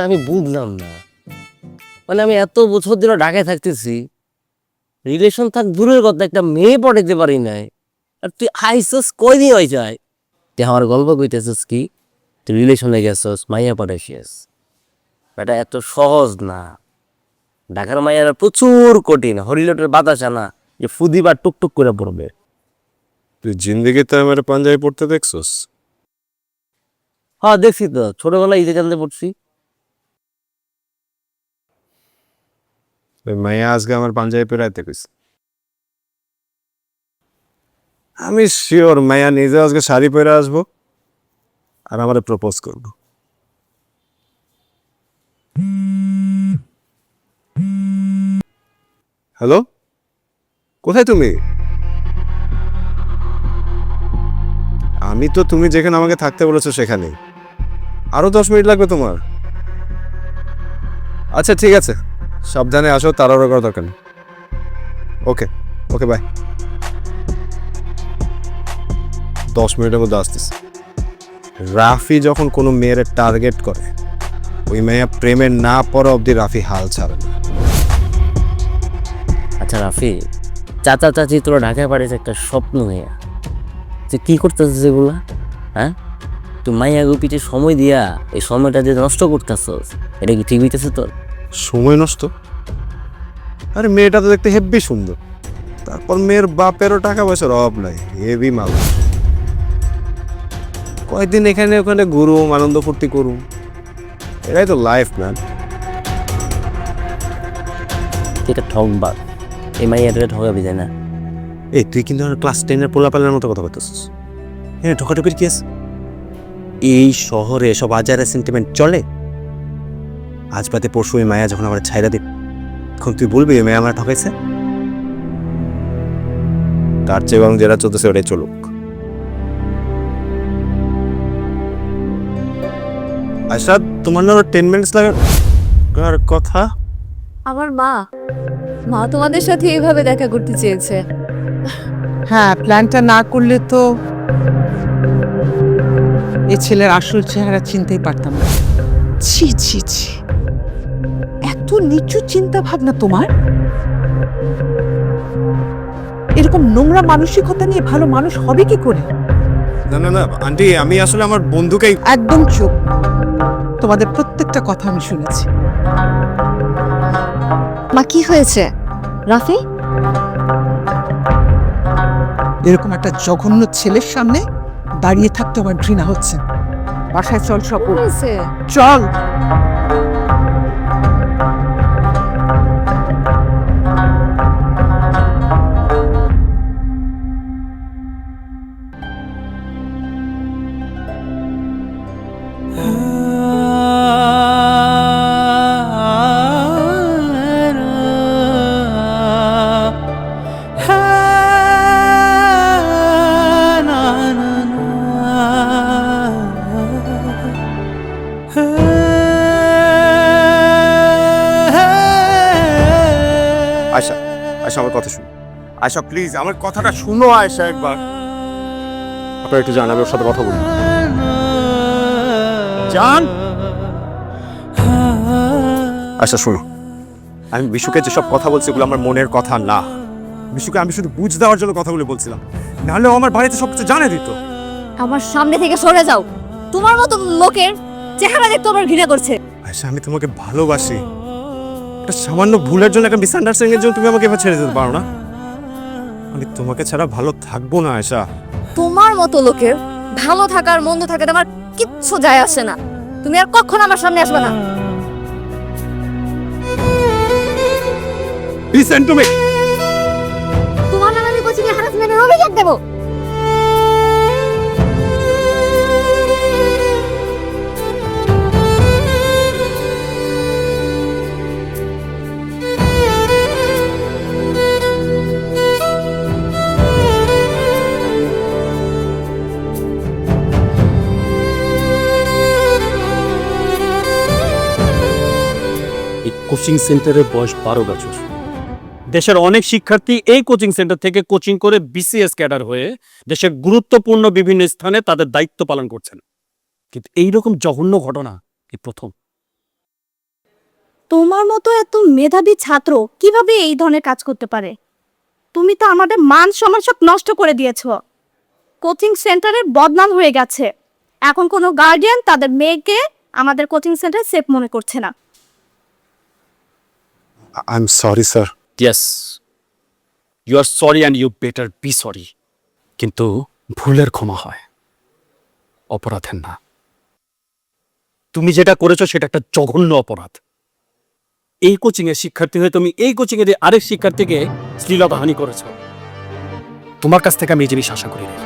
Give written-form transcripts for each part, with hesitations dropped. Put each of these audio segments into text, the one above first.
আমি বুঝলাম না, মানে আমি এত বছর ধরে ঢাকায় থাকতেছি, রিলেশন থাক দূরের কথা, একটা মেয়ে পটাইতে পারি নাই। আর তুই আইসস কয়দিন হয়ে যায়, তুই আমার গল্প কইতেছিস কি তুই রিলেশনে গেছস, মাইয়া পটাইছিস। এটা এত সহজ না। ঢাকার মাইয়ারা প্রচুর কঠিন, হরিলটের বাতাস আনা যে ফুদিবার টুকটুক করে পড়বে। তুই জিন্দিগিতে আমার পাঞ্জাবি পড়তে দেখছস? হ্যাঁ দেখছি তো, ছোটবেলায় ঈদে জানতে পড়ছি। ওই মাইয়া আজকে আমার পাঞ্জাবি পেরাইতে কইছে। আমি শিওর মাইয়া নিজে আজকে শাড়ি পরে আসবো আর আমারে প্রপোজ করবো। হ্যালো, কোথায় তুমি? আমি তো তুমি যেখানে আমাকে থাকতে বলেছো সেখানেই। আরো 10 মিনিট লাগবে তোমার? আচ্ছা ঠিক আছে, সাবধানে আসো, তাড়াহুড়ো করার দরকার নেই। ওকে ওকে বাই। 10 মিনিটের মধ্যে আসতেছি। রাফি যখন কোনো মেয়ের টার্গেট করে, ওই মেয়ে প্রেমের না পড়া অবধি রাফি হাল ছাড়ে না। আচ্ছা রাফি, চাচা চাচি তোরা ঢাকায় পাঠিয়েছে একটা স্বপ্ন নিয়ে, যে কি করতেছিস যেগুলা? হ্যাঁ, তুই মাইয়া গুপিতে সময় দিয়া এই সময়টা যে নষ্ট করতেছস, এটা কি ঠিক হইতেছে তোর? সময় নষ্ট? আরে মেয়েটা তো দেখতে হেব্বি সুন্দর, তারপর মেয়ের বাপেরও টাকা পয়সার অভাব নাই, হেভি মাল। কয়েকদিন এখানে ওখানে ঘুরুম, আনন্দ ফুর্তি করুম, এটাই তো লাইফ ম্যান। এটা ঠকবার, এই মাইয়াটা ঠকাবি যায় না। এই তুই কিন্তু ক্লাস 10-এর পোলাপালের মতো কথা বলতেছিস। হ্যাঁ, ঠকাঠকির কি আছে? এই শহরে সব আজারে সেন্টিমেন্ট চলে। আজ বাদে পরশু ওই মায়া যখন আমার ছাইরা দিন, এখন তুই বলবি ওই মায়া আমার ঠকাইছে? তার চেয়ে বরং যেটা চলতেছে ওটাই চলুক। আচ্ছা, তোমার না 10 মিনিটস লাগার কথা? আমার মা মা তোমাদের সাথে এইভাবে দেখা করতে চেয়েছে। হ্যাঁ, প্ল্যানটা না করলে তো এ ছেলের আসল চেহারা চিনতেই পারতাম না। ছি ছি ছি, এত নিচু চিন্তা ভাবনা তোমার! এরকম নোংরা মানসিকতা নিয়ে ভালো মানুষ হবে কি করে? না না না আন্টি, আমি আসলে আমার বন্ধুকেই। একদম চুপ! তোমাদের প্রত্যেকটা কথা আমি শুনেছি। মা কি হয়েছে রাফি? এরকম একটা জঘন্য ছেলের সামনে দাঁড়িয়ে থাকতে আমার ঘৃণা হচ্ছে। বাসায় চল, সব হয়েছে? চল। আয়শা, আয়শা আমার কথা শুনো। আয়শা প্লিজ আমার কথাটা শুনো। আয়শা একবার আপনার একটু জান, আমি ওর সাথে কথা বলি। জান, আয়শা শুনো, আমি বিশুকে যেসব কথা বলছি ওগুলো আমার মনের কথা না। বিশুকে আমি শুধু বুঝ দেওয়ার জন্য কথাগুলো বলছিলাম, নাহলেও আমার বাড়িতে সবকিছু জানে দিত। আমার সামনে থেকে সরে যাও। তোমার মতো লোকের চেহারা দেখতে আমার ঘৃণা করছে। আয়শা, আমি তোমাকে ভালোবাসি। একটা সামান্য ভুলের জন্য, একটা মিসআন্ডারস্ট্যান্ডিং এর জন্য তুমি আমাকে এবার ছেড়ে যেতে পারো না? আমি তোমাকে ছাড়া ভালো থাকবো না আয়শা। তোমার মতো লোকের ভালো থাকার মন্দ থাকার আমার কিচ্ছু যায় আসে না। তুমি আর কখনো আমার সামনে আসবে না। Listen to me. তোমার নামে আমি কোচিং এ হ্যারাসমেন্টের অভিযোগ দেব। এই কোচিং সেন্টারের বয়স 12 বছর। দেশের অনেক শিক্ষার্থী এই কোচিং সেন্টার থেকে কোচিং করে বিসিএস ক্যাডার হয়ে দেশের গুরুত্বপূর্ণ বিভিন্ন স্থানে তাদের দায়িত্ব পালন করছেন, কিন্তু এইরকম জঘন্য ঘটনা এই প্রথম। তোমার মতো এত মেধাবী ছাত্র কিভাবে এই ধরনের কাজ করতে পারে? তুমি তো আমাদের মান সম্মান সব নষ্ট করে দিয়েছো। কোচিং সেন্টারের বদনাম হয়ে গেছে। এখন কোনো গার্ডিয়ান তাদের মেয়েকে আমাদের কোচিং সেন্টার সেফ মনে করছে না। I am sorry sir. Yes, you are sorry and you better be sorry. কিন্তু ভুলের ক্ষমা হয়, অপরাধের না। তুমি যেটা করেছো সেটা একটা জঘন্য অপরাধ। এই কোচিং এর শিক্ষার্থী হয়ে তুমি এই কোচিং এর আরেক শিক্ষার্থীকে শ্লীলতাহানি করেছো। তোমার কাছ থেকে আমি এই জিনিস আশা করি না।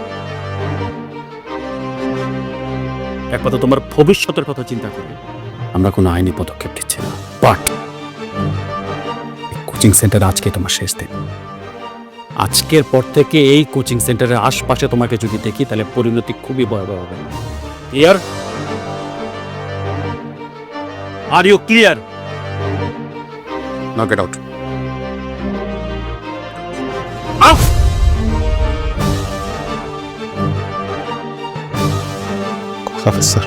একমাত্র তোমার ভবিষ্যতের কথা চিন্তা করে আমরা কোনো আইনি পদক্ষেপ দিচ্ছি না। বাট কোচিং সেন্টার আজকে তোমার শেষ দিন। আজকের পর থেকে এই কোচিং সেন্টারের আশপাশে তোমাকে যদি দেখি তাহলে পরিণতি খুবই ভয়াবহ হবে। Clear? Are you clear? Now get out. হাফেজ স্যার।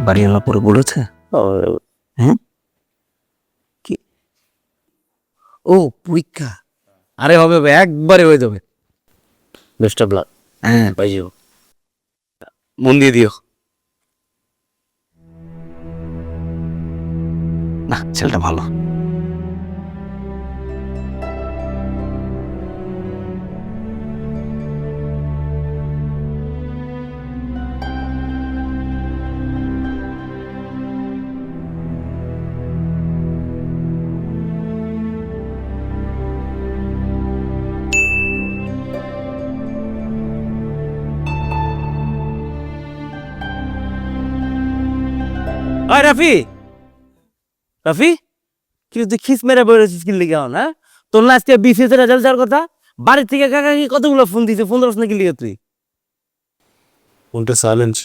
বাড়িওয়ালা পরে বলেছে? হ্যাঁ, কি? ও পরীক্ষা। আরে হবে হবে, একবারে হয়ে যাবে। Best of luck. হ্যাঁ পাইও, মন দিয়ে দিও। না, ছেলেটা ভালো। আয় রাফি, রাফি কি তুই খিস মেরে বলেছিস কি লিখে না? তোর না আজকে বিসিএস এর রেজাল্ট যাওয়ার কথা। বাড়ির থেকে কাকা কি কতগুলো ফোন দিছে, ফোন ধরছ না কি লিখে তুই? ফোনটা সাইলেন্স।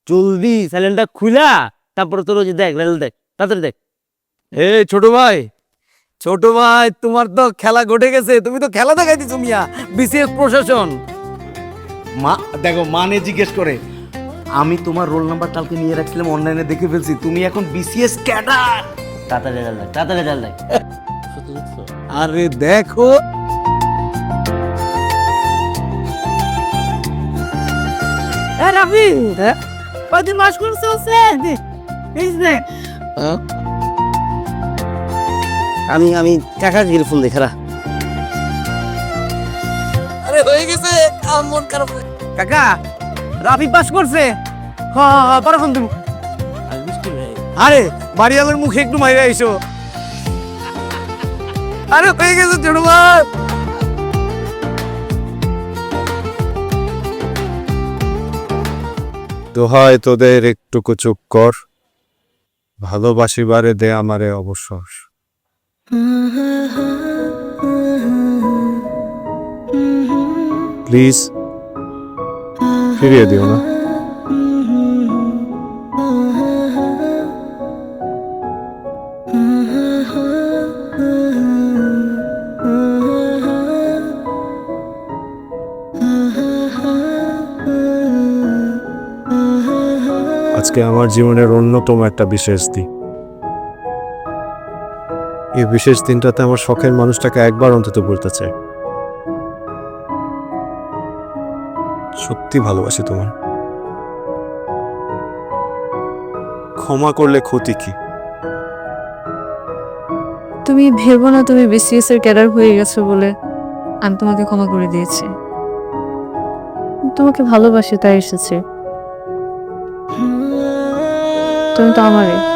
জলদি সাইলেন্টটা খুলা, তারপরে তোর ওই যে দেখ রেজাল্ট দেখ, তাড়াতাড়ি দেখ। এ ছোট ভাই, ছোট ভাই, তোমার তো খেলা ঘটে গেছে। তুমি তো খেলা দেখাই দিছো মিয়া। বিসিএস প্রশাসন মা দেখো, মানে জিজ্ঞেস করে আমি তোমার রোল নাম্বার কালকে নিয়ে রাখছিলাম, অনলাইনে দেখে ফেলছি, তুমি এখন বিসিএস ক্যাডার। তাড়াতাড়ি রেজাল্ট দেখ, তাড়াতাড়ি রেজাল্ট দেখ। আরে দেখো, রাফি কদিন মাস করছে আমি কাকা গিয়ে ফোন দেখে রা। আরে হয়ে গেছে, মন খারাপ। কাকা রাফি পাস করছে। হ্যাঁ পরে ফোন দেবো। আরে বাড়িওয়ালার মুখে একটু মাইরা এসো। আরে হয়ে গেছে ছোট ভাই। দোহাই তোদের একটুকু চুপ কর। ভালোবাসিবারে দে আমারে অবসর। প্লিজ ফিরিয়ে দিও না। আজকে আমার জীবনের অন্যতম একটা বিশেষ দিন। এই বিশেষ দিনটাতে আমার শখের মানুষটাকে একবার অন্তত বলতে চাই, সত্যি ভালোবাসি তোমার। ক্ষমা করলে ক্ষতি কি? তুমি ভেবো না তুমি বিসিএস এর ক্যাডার হয়ে গেছো বলে আমি তোমাকে ক্ষমা করে দিয়েছি। তোমাকে ভালোবাসি তাই এসেছি। তুমি তো আমারই।